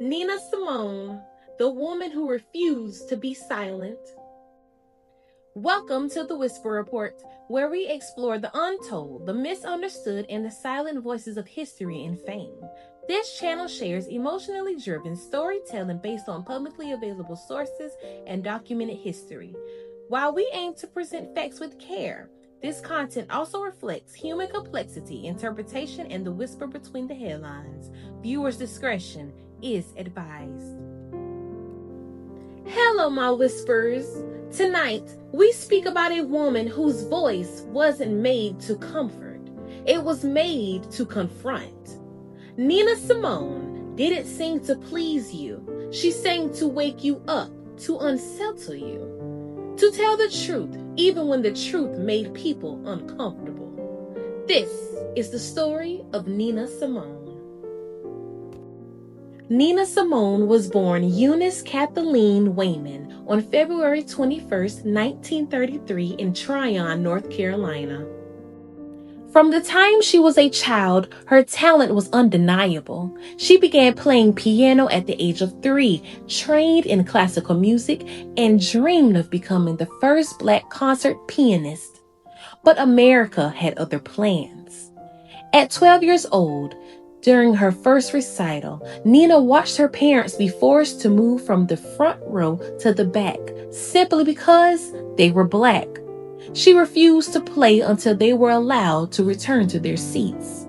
Nina Simone, the woman who refused to be silent. Welcome to the Whisper Report, where we explore the untold, the misunderstood, and the silent voices of history and fame. This channel shares emotionally driven storytelling based on publicly available sources and documented history. While we aim to present facts with care, this content also reflects human complexity, interpretation, and the whisper between the headlines. Viewers' discretion is advised. Hello, my whispers. Tonight, we speak about a woman whose voice wasn't made to comfort, it was made to confront. Nina Simone didn't sing to please you, she sang to wake you up, to unsettle you, to tell the truth, even when the truth made people uncomfortable. This is the story of Nina Simone. Nina Simone was born Eunice Kathleen Wayman on February 21st, 1933 in Tryon, North Carolina. From the time she was a child, her talent was undeniable. She began playing piano at the age of 3, trained in classical music, and dreamed of becoming the first Black concert pianist. But America had other plans. At 12 years old, during her first recital, Nina watched her parents be forced to move from the front row to the back simply because they were Black. She refused to play until they were allowed to return to their seats.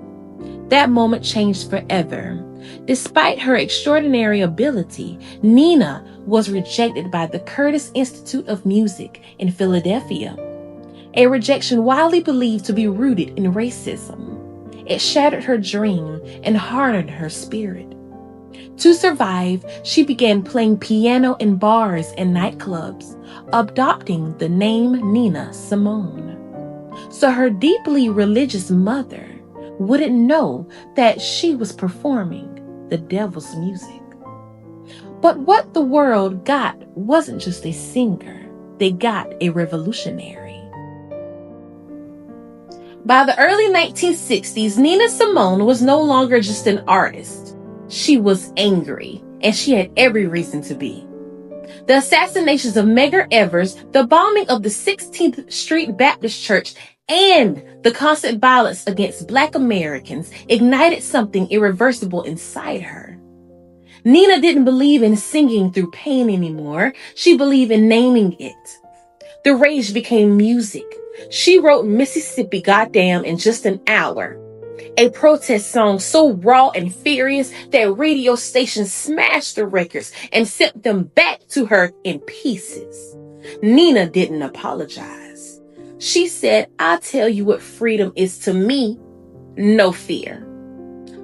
That moment changed forever. Despite her extraordinary ability, Nina was rejected by the Curtis Institute of Music in Philadelphia, a rejection widely believed to be rooted in racism. It shattered her dream and hardened her spirit. To survive, she began playing piano in bars and nightclubs, adopting the name Nina Simone. So her deeply religious mother wouldn't know that she was performing the devil's music. But what the world got wasn't just a singer, they got a revolutionary. By the early 1960s, Nina Simone was no longer just an artist. She was angry, and she had every reason to be. The assassinations of Medgar Evers, the bombing of the 16th Street Baptist Church, and the constant violence against Black Americans ignited something irreversible inside her. Nina didn't believe in singing through pain anymore. She believed in naming it. The rage became music. She wrote Mississippi Goddamn in just an hour, a protest song so raw and furious that radio stations smashed the records and sent them back to her in pieces. Nina didn't apologize. She said, "I'll tell you what freedom is to me, no fear."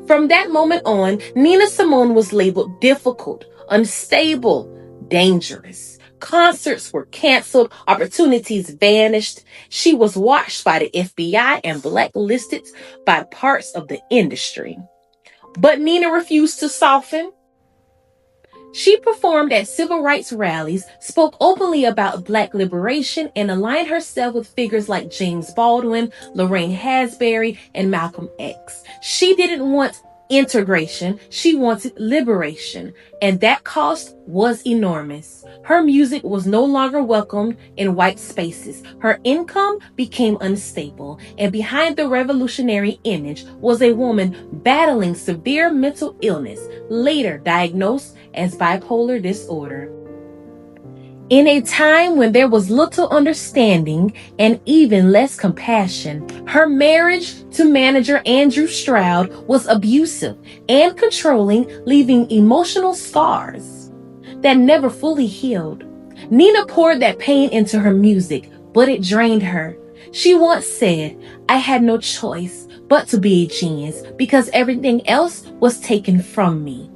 From that moment on, Nina Simone was labeled difficult, unstable, dangerous. Concerts were canceled, opportunities vanished. She was watched by the FBI and blacklisted by parts of the industry. But Nina refused to soften. She performed at civil rights rallies, spoke openly about Black liberation, and aligned herself with figures like James Baldwin, Lorraine Hansberry, and Malcolm X. She didn't want integration, she wanted liberation, and that cost was enormous. Her music was no longer welcomed in white spaces. Her income became unstable, and behind the revolutionary image was a woman battling severe mental illness, later diagnosed as bipolar disorder. In a time when there was little understanding and even less compassion, her marriage to manager Andrew Stroud was abusive and controlling, leaving emotional scars that never fully healed. Nina poured that pain into her music, but it drained her. She once said, "I had no choice but to be a genius because everything else was taken from me."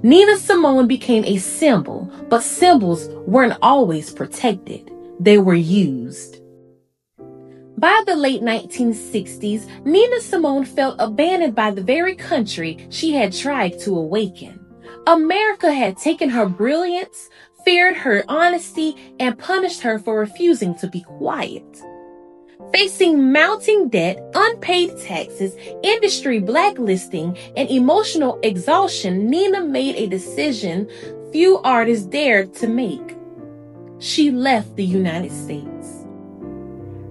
Nina Simone became a symbol, but symbols weren't always protected. They were used. By the late 1960s, Nina Simone felt abandoned by the very country she had tried to awaken. America had taken her brilliance, feared her honesty, and punished her for refusing to be quiet. Facing mounting debt, unpaid taxes, industry blacklisting, and emotional exhaustion, Nina made a decision few artists dared to make. She left the United States.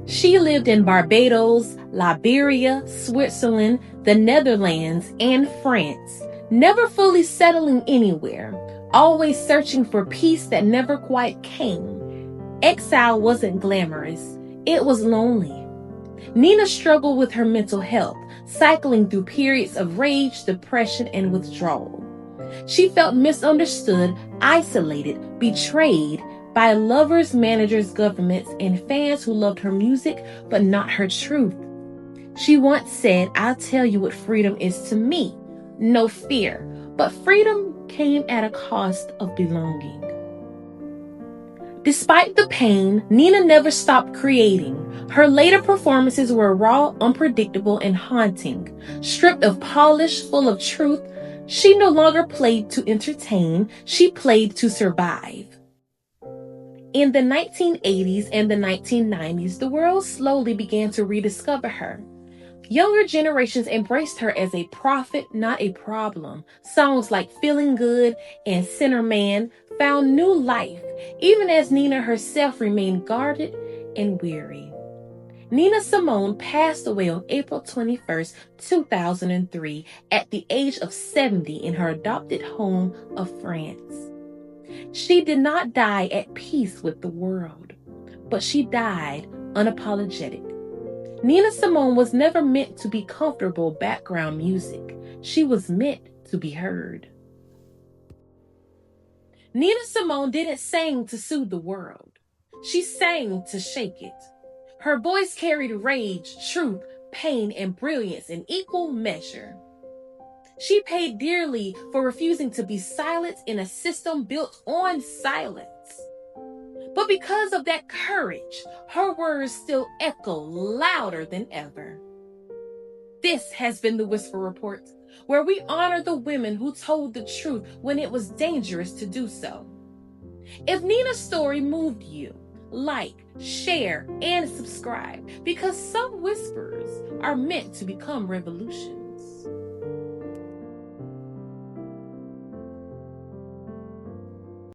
She lived in Barbados, Liberia, Switzerland, the Netherlands, and France, never fully settling anywhere, always searching for peace that never quite came. Exile wasn't glamorous, it was lonely. Nina struggled with her mental health, cycling through periods of rage, depression, and withdrawal. She felt misunderstood, isolated, betrayed by lovers, managers, governments, and fans who loved her music but not her truth. She once said, "I'll tell you what freedom is to me. No fear." But freedom came at a cost of belonging. Despite the pain, Nina never stopped creating. Her later performances were raw, unpredictable, and haunting. Stripped of polish, full of truth, she no longer played to entertain, she played to survive. In the 1980s and the 1990s, the world slowly began to rediscover her. Younger generations embraced her as a prophet, not a problem. Songs like Feeling Good and Sinner Man found new life, even as Nina herself remained guarded and weary. Nina Simone passed away on April 21st, 2003, at the age of 70 in her adopted home of France. She did not die at peace with the world, but she died unapologetic. Nina Simone was never meant to be comfortable background music. She was meant to be heard. Nina Simone didn't sing to soothe the world. She sang to shake it. Her voice carried rage, truth, pain, and brilliance in equal measure. She paid dearly for refusing to be silenced in a system built on silence. But because of that courage, her words still echo louder than ever. This has been the Whisper Report, where we honor the women who told the truth when it was dangerous to do so. If Nina's story moved you, like, share, and subscribe, because some whispers are meant to become revolution.